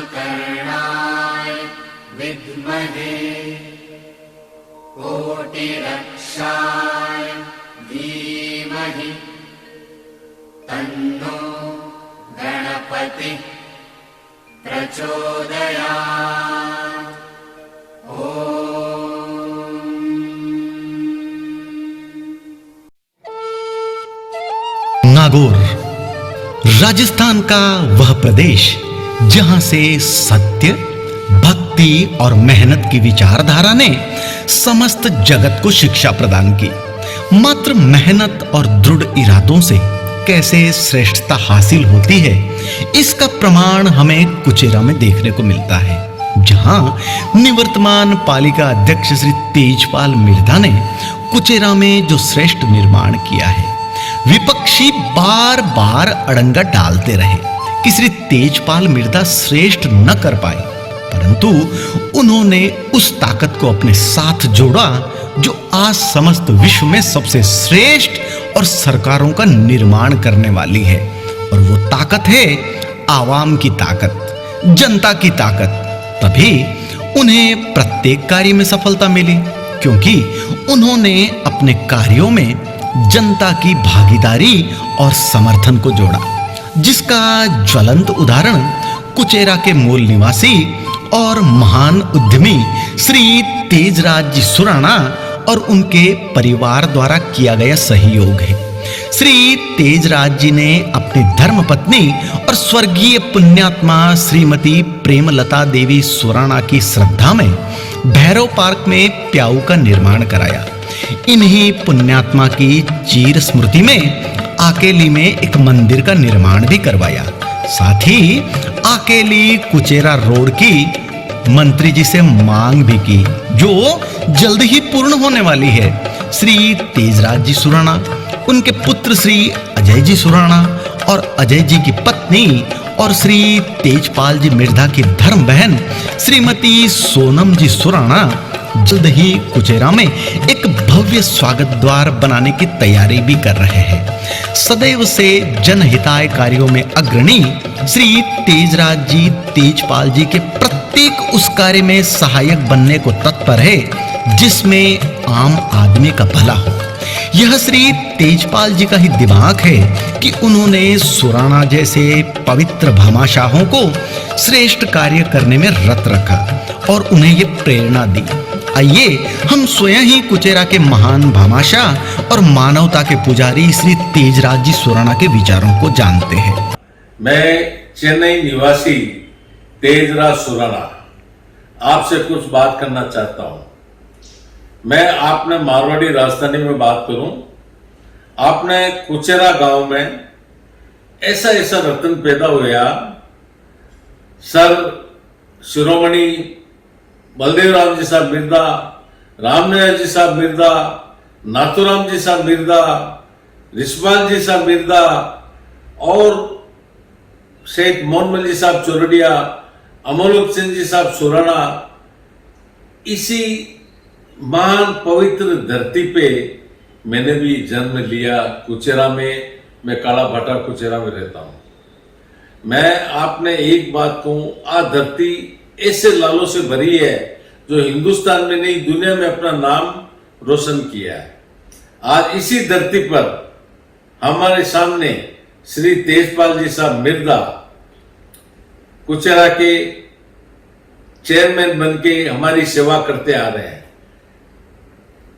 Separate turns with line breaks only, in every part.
कर्णाय विद्महे कोटिरक्षाय धीमहि तन्नो गणपतिः प्रचोदयात्।
नागौर राजस्थान का वह प्रदेश जहां से सत्य, भक्ति और मेहनत की विचारधारा ने समस्त जगत को शिक्षा प्रदान की। मात्र मेहनत और दृढ़ इरादों से कैसे श्रेष्ठता हासिल होती है, इसका प्रमाण हमें कुचेरा में देखने को मिलता है, जहां निवर्तमान पालिका अध्यक्ष श्री तेजपाल मिर्धा ने कुचेरा में जो श्रेष्ठ निर्माण किया है, विपक्षी बार बार अड़ंगा डालते रहे कि श्री तेजपाल मिर्धा श्रेष्ठ न कर पाए, परंतु उन्होंने उस ताकत को अपने साथ जोड़ा जो आज समस्त विश्व में सबसे श्रेष्ठ और सरकारों का निर्माण करने वाली है। और वो ताकत है आवाम की ताकत, जनता की ताकत। तभी उन्हें प्रत्येक कार्य में सफलता मिली, क्योंकि उन्होंने अपने कार्यों में जनता की भागीदारी और समर्थन को जोड़ा, जिसका ज्वलंत उदाहरण कुचेरा के मूल निवासी और महान उद्यमी श्री तेजराज जी सुराणा और उनके परिवार द्वारा किया गया सहयोग है। श्री तेजराज जी ने अपनी धर्मपत्नी और स्वर्गीय पुण्यात्मा श्रीमती प्रेमलता देवी सुराणा की श्रद्धा में भैरव पार्क में प्याऊ का निर्माण कराया। इन्हीं पुण्यात्मा की चीर स्मृति में आकेली में एक मंदिर का निर्माण भी करवाया। साथ ही आकेली कुचेरा रोड की मंत्री जी से मांग भी की, जो जल्द ही पूर्ण होने वाली है। श्री तेजराज जी सुराणा, उनके पुत्र श्री अजय जी सुराणा और अजय जी की पत्नी और श्री तेजपाल जी मिर्धा की धर्म बहन श्रीमती सोनम जी सुराणा जल्द ही कुचेरा में एक भव्य स्वागत द्वार बनाने की तैयारी भी कर रहे हैं। सदैव से जनहिताय कार्यों में अग्रणी श्री तेजराज जी तेजपाल जी के प्रत्येक उस कार्य में सहायक बनने को तत्पर है जिसमें आम आदमी का भला हो। यह श्री तेजपाल जी का ही दिमाग है कि उन्होंने सुराणा जैसे पवित्र भामाशाहों को श्रेष्ठ कार्य करने में रत रखा और उन्हें ये प्रेरणा दी। आइए हम स्वयं ही कुचेरा के महान भामाशाह और मानवता के पुजारी श्री तेजराज जी सुराणा के विचारों को जानते हैं।
मैं चेन्नई निवासी तेजराज सुराणा आपसे कुछ बात करना चाहता हूं। मैं आपने मारवाड़ी राजधानी में बात करूं, आपने कुचेरा गांव में ऐसा ऐसा रत्न पैदा हुआ। सर शिरोमणि बलदेव राम जी साहब मिर्धा, रामनारायण जी साहब मिर्धा, नाथुराम जी साहब मिर्धा, रिश्वान जी साहब मिर्धा और शेख मोहम्मद जी साहब चोरडिया, अमोलक सिंह जी साहब सुराणा, इसी महान पवित्र धरती पे मैंने भी जन्म लिया कुचेरा में। मैं काला भाटा कुचेरा में रहता हूं। मैं आपने एक बात कहूं, आ धरती ऐसे लालों से भरी है जो हिंदुस्तान में नहीं दुनिया में अपना नाम रोशन किया है। आज इसी धरती पर हमारे सामने श्री तेजपाल जी साहब मिर्धा कुचेरा के चेयरमैन बनके हमारी सेवा करते आ रहे हैं।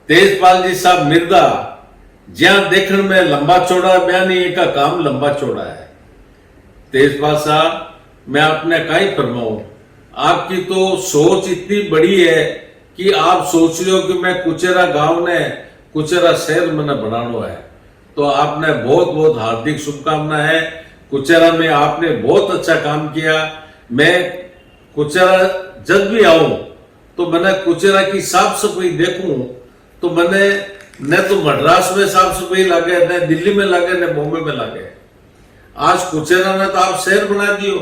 तेजपाल जी साहब मिर्धा ज्यां देखने में लंबा चौड़ा बयानी का काम लंबा चौड़ा है। तेजपाल साहब, मैं आपने कहीं फरमाऊं, आपकी तो सोच इतनी बड़ी है कि आप सोच रहे हो कि मैं कुचेरा गांव ने कुचेरा शहर मैंने बनाना है। तो आपने बहुत बहुत हार्दिक शुभकामना है। कुचेरा में आपने बहुत अच्छा काम किया। मैं कुचेरा जब भी आऊं तो मैंने कुचेरा की साफ सफाई देखूं तो मैंने न तो मद्रास में साफ सफाई लगे, न दिल्ली में लगे, न बॉम्बे में लगे। आज कुचेरा ने तो आप शहर बना दियो।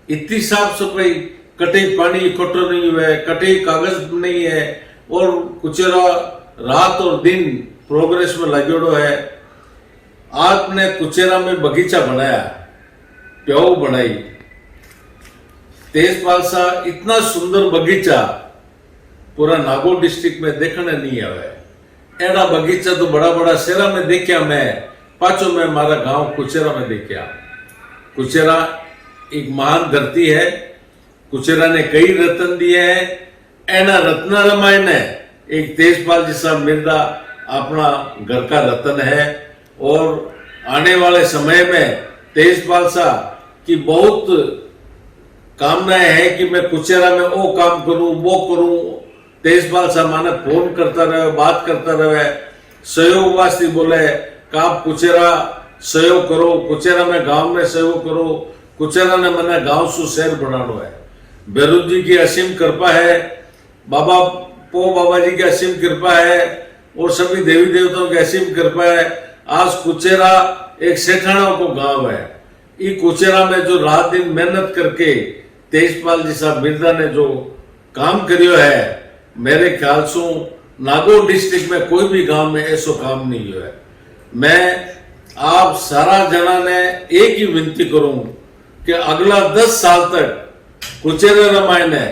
इतनी साफ सफाई, कटे पानी इकट्ठा नहीं हुआ है, कटे कागज नहीं है और कुचेरा रात और दिन प्रोग्रेस में लगेड़ो है। आपने कुचेरा में बगीचा बनाया, प्याऊ बनाई, तेजपाल सा इतना सुंदर बगीचा पूरा नागौर डिस्ट्रिक्ट में देखने नहीं आवे। एड़ा बगीचा तो बड़ा बड़ा शहरा में देखा मैं, पाछो में मारा गांव कुचेरा में देखा। कुचेरा एक महान धरती है। कुचेरा ने कई रत्न दिए हैं। एना रत्न रमाय ने एक तेजपाल जैसा मिर्दा अपना घर का रत्न है। और आने वाले समय में तेजपाल सा की बहुत कामनाएं हैं कि मैं कुचेरा में वो काम करूं वो करूं। तेजपाल सा माने फोन करता रहे, बात करता रहे, सहयोग वास्ते बोले कि आप कुचेरा सहयोग करो, कुचेरा में गांव में सहयोग करो। कुचेरा ने मैंने गांव से शहर बनाना है। बेरुद जी की असीम कृपा है, बाबा जी की असीम कृपा है और सभी देवी देवताओं की असीम कृपा है। आज कुचेरा एक सेठाना को गांव है। ये कुचेरा में जो रात दिन मेहनत करके तेजपाल जैसा मिर्दा ने जो काम करियो है, मेरे ख्याल से नागौर डिस्ट्रिक्ट में कोई भी गांव में ऐसा काम नहीं हुआ है। मैं आप सारा जना ने एक ही विनती करूं कि अगला 10 साल तक कुचेरा रामायण है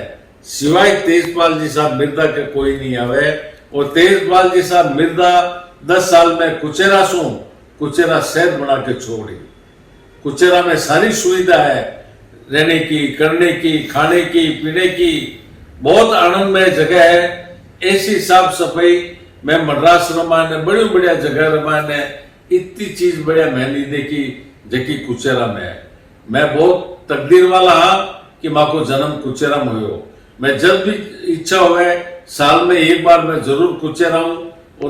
सिवाय तेजपाल जी साहब मिर्दा के कोई नहीं आवे। और तेजपाल जी साहब मिर्दा 10 साल में कुचेरा शहर बना के छोड़ी। कुचेरा में सारी सुविधा है, रहने की, करने की, खाने की, पीने की, बहुत आनंदमय जगह है। ऐसी साफ सफाई मैं मद्रास रमान है, बड़ी बढ़िया जगह रमान है। इतनी चीज बढ़िया मैं नहीं देखी जबकि कुचेरा में है। मैं बहुत तकदीर वाला हाँ कि माँ को जन्म कुचेरा में हो। मैं जब भी इच्छा हुए साल में एक बार मैं जरूर कुचेरा हूँ और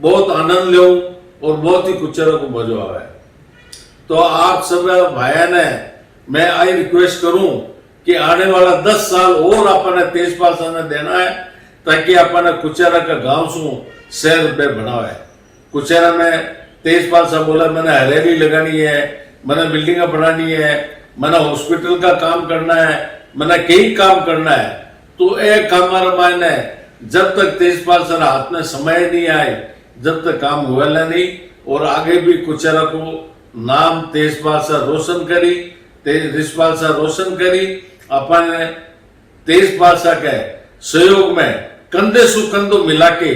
बहुत आनंद ले और बहुत ही कुचेरा को मजा आवे। तो आप सब भाइयों ने मैं आई रिक्वेस्ट करूं कि आने वाला 10 साल और अपने तेजपाल साहब ने देना है ताकि अपने कुचेरा का गांव शहर में बना है। कुचेरा में तेजपाल साहब बोला मैंने हरियाली लगानी है, मैंने बिल्डिंग बनानी है, मैंने हॉस्पिटल का काम करना है, मैंने कई काम करना है। तो एक हमारा मायने जब तक तेजपाल साहब हाथ में समय नहीं आए जब तक काम हुआ नहीं। और आगे भी कुचेरा को नाम तेजपाल साहब रोशन करी, तेजपाल साहब रोशन करी। अपन तेजपाल साहब के सहयोग में कंधे सु कंधो मिला के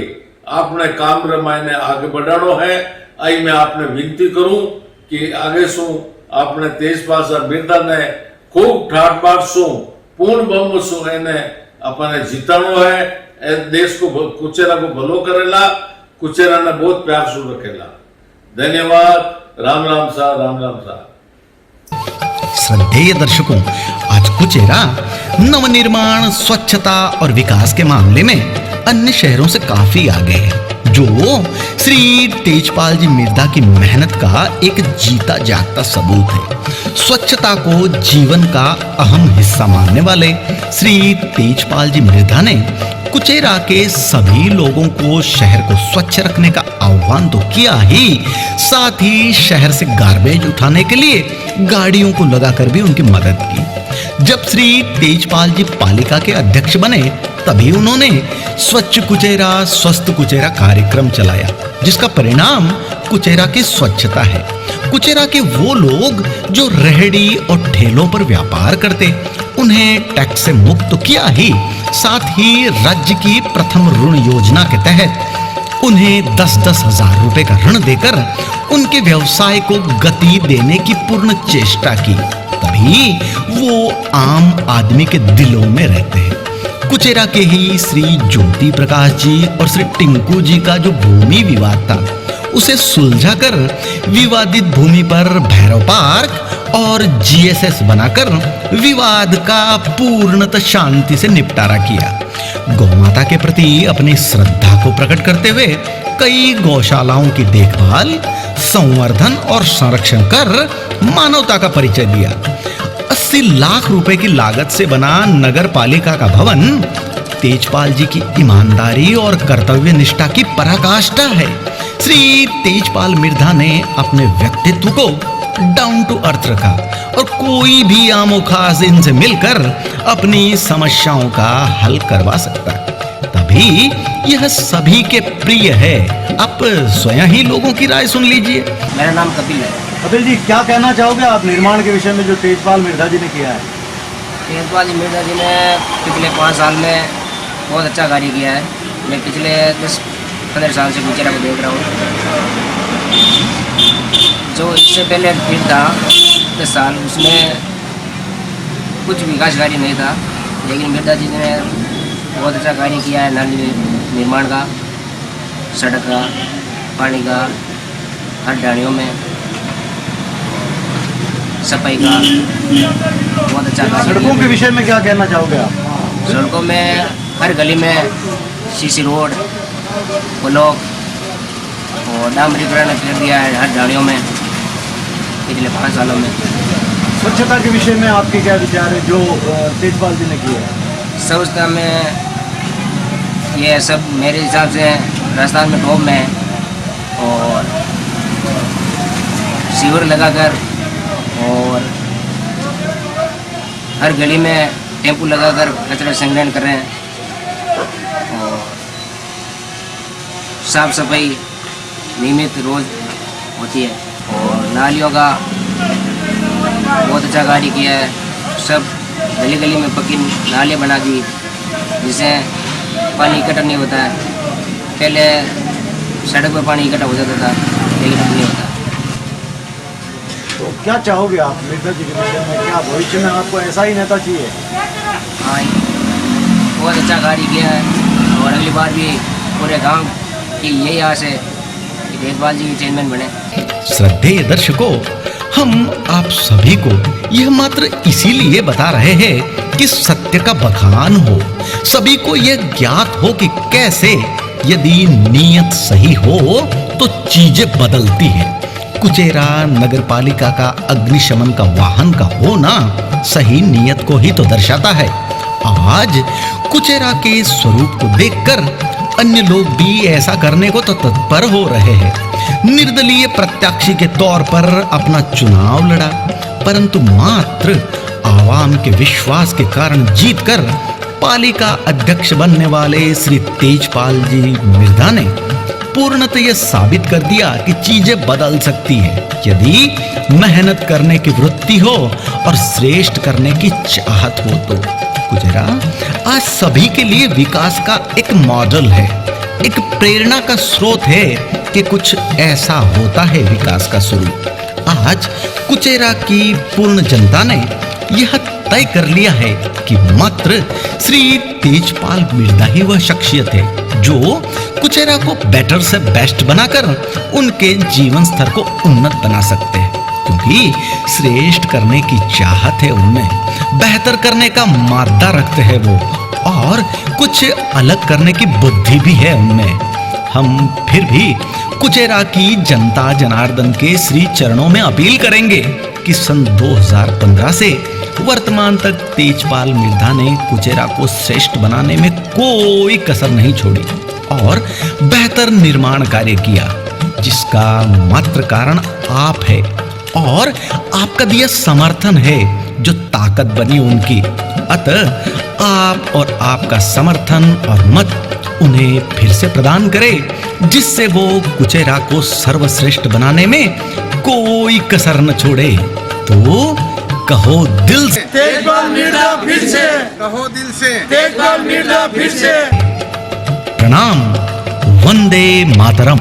आपने काम रमायने आगे बढ़ानो है। आई मैं आपने विनती करूं कि आगे सु आपने तेजपाल साहब मिर्दा ने खूब ठाट बाट सु पूर्ण बम सु एने अपने जीतानो है। देश को कुचेरा को भलो करेला, कुचेरा ने बहुत प्यार सु रखेला। धन्यवाद। राम राम सा, राम राम सा।
श्रद्धेय दर्शकों, आज कुचेरा नवनिर्माण, स्वच्छता और विकास के मामले में अन्य शहरों से काफी आगे है, जो श्री तेजपाल जी मिर्दा की मेहनत का एक जीता जागता सबूत है। स्वच्छता को जीवन का अहम हिस्सा मानने वाले श्री तेजपाल जी मिर्दा ने कुचेरा के सभी लोगों को शहर को स्वच्छ रखने का आह्वान तो किया ही, साथ ही शहर से गार्बेज उठाने के लिए गाड़ियों को लगाकर भी उनकी मदद की। जब श्री तेजपाल जी पालिका के अध्यक्ष बने तभी उन्होंने स्वच्छ कुचेरा स्वस्थ कुचेरा कार्यक्रम चलाया, जिसका परिणाम कुचेरा की स्वच्छता है। कुचेरा के वो लोग जो रेहड़ी और ठेलों पर व्यापार करते उन्हें टैक्स से मुक्त किया ही, साथ ही राज्य की प्रथम ऋण योजना के तहत उन्हें 10-10 हजार रुपए का ऋण देकर उनके व्यवसाय को गति देने की पूर्ण चेष्टा की। तभी वो आम आदमी के दिलों में रहते हैं। कुचेरा के ही श्री ज्योति प्रकाश जी और श्री टिंकू जी का जो भूमि विवाद था उसे सुलझाकर विवादित भूमि पर भैरव पार्क और जीएसएस बनाकर विवाद का पूर्णतः शांति से निपटारा किया। गौमाता के प्रति अपनी श्रद्धा को प्रकट करते हुए कई गौशालाओं की देखभाल, संवर्धन और संरक्षण कर मानवता का परिचय दिया। 80 लाख रुपए की लागत से बना नगर पालिका का भवन तेजपाल जी की ईमानदारी और कर्तव्य निष्ठा की पराकाष्ठा है। श्री तेजपाल मिर्दा ने अपने व्यक्तित्व को डाउन टू अर्थ रखा और कोई भी आमो खास इनसे मिलकर अपनी समस्याओं का हल करवा सकता है। तभी यह सभी के प्रिय है। आप स्वयं ही लोगों की राय सुन लीजिए।
मेरा नाम कपिल है।
कपिल जी, क्या कहना चाहोगे आप निर्माण के विषय में जो तेजपाल मिर्दा जी ने किया है?
तेजपाल जी मिर्जा जी ने पिछले 5 साल में बहुत अच्छा कार्य किया है। मैं पिछले 10-15 साल से गुजरा को देख रहा हूँ। जो इससे पहले फिर था 10 साल, उसमें कुछ विकास कार्य नहीं था, लेकिन मिर्जा जी ने बहुत अच्छा कार्य किया है। नाली निर्माण का, सड़क का, पानी का, हर डाणियों में सफाई का बहुत अच्छा कार्य।
सड़कों के विषय में क्या कहना चाहोगे आप?
सड़कों में हर गली में सीसी रोड, ब्लॉक और डामरीकरण कर दिया है हर डाणियों में पिछले 5 सालों में।
स्वच्छता के विषय में आपके क्या विचार है जो तेजपाल जी ने किया है?
स्वच्छता में ये सब मेरे हिसाब से राजस्थान में टॉप में है। और सीवर लगाकर और हर गली में टेम्पू लगाकर कचरा संग्रहण कर रहे हैं। और साफ सफाई नियमित रोज होती है। और नालियों का बहुत अच्छा कार्य किया है। सब गली गली में पक्की नालियाँ बना दी, जिससे पानी इकट्ठा नहीं होता है। पहले सड़क पर पानी इकट्ठा हो जाता था, लेकिन अब नहीं होता।
तो क्या चाहोगे आप मिर्जा जी के विषय में? क्या भविष्य में आपको ऐसा ही नेता चाहिए?
हाँ, बहुत अच्छा कार्य किया है। और अगली बार भी पूरे गांव की यही आस है कि तेजपाल जी चेयरमैन बने।
श्रद्धेय दर्शकों, हम आप सभी को यह मात्र इसीलिए बता रहे हैं कि सत्य का बखान हो, सभी को यह ज्ञात हो कि कैसे यदि नीयत सही हो तो चीजें बदलती है। कुचेरा नगरपालिका का अग्निशमन का वाहन का होना सही नीयत को ही तो दर्शाता है। आज कुचेरा के स्वरूप को देखकर अन्य लोग भी ऐसा करने को तो तत्पर हो रहे हैं। निर्दलीय प्रत्याशी के तौर पर अपना चुनाव लड़ा, परंतु मात्र आवाम के विश्वास के कारण जीतकर पालिका अध्यक्ष बनने वाले श्री तेजपाल जी मिर्जा ने पूर्णतः यह साबित कर दिया कि चीजें बदल सकती है यदि मेहनत करने की वृत्ति हो और श्रेष्ठ करने की चाहत हो तो। कुचेरा आज सभी के लिए विकास का एक मॉडल है, एक प्रेरणा का स्रोत है कि कुछ ऐसा होता है विकास का शुरू। आज कुचेरा की पूर्ण जनता ने यह तय कर लिया है कि मात्र श्री तेजपाल मिर्जा ही वह शख्सियत है जो कुचेरा को बेटर से बेस्ट बनाकर उनके जीवन स्तर को उन्नत बना सकते हैं, क्योंकि श्रेष्ठ करने की चाहत है उनमें, बेहतर करने का मादा रखते हैं वो, और कुछ अलग करने की बुद्धि भी है उनमें। हम फिर भी कुचेरा की जनता जनार्दन के श्री चरणों में अपील करेंगे कि सन 2015 से वर्तमान तक तेजपाल मिर्जा ने कुचेरा को श्रेष्ठ बनाने में कोई कसर नहीं छोड़ी और बेहतर निर्माण कार्य किया, जिसका मात्र कारण आप है और आपका दिया समर्थन है जो ताकत बनी उनकी। अतः आप और आपका समर्थन और मत उन्हें फिर से प्रदान करें, जिससे वो कुचेरा को सर्वश्रेष्ठ बनाने में कोई कसर न छोड़े। तो कहो दिल से
तेजपाल मिर्जा फिर से, कहो दिल से तेजपाल मिर्जा फिर से।
प्रणाम। वंदे मातरम।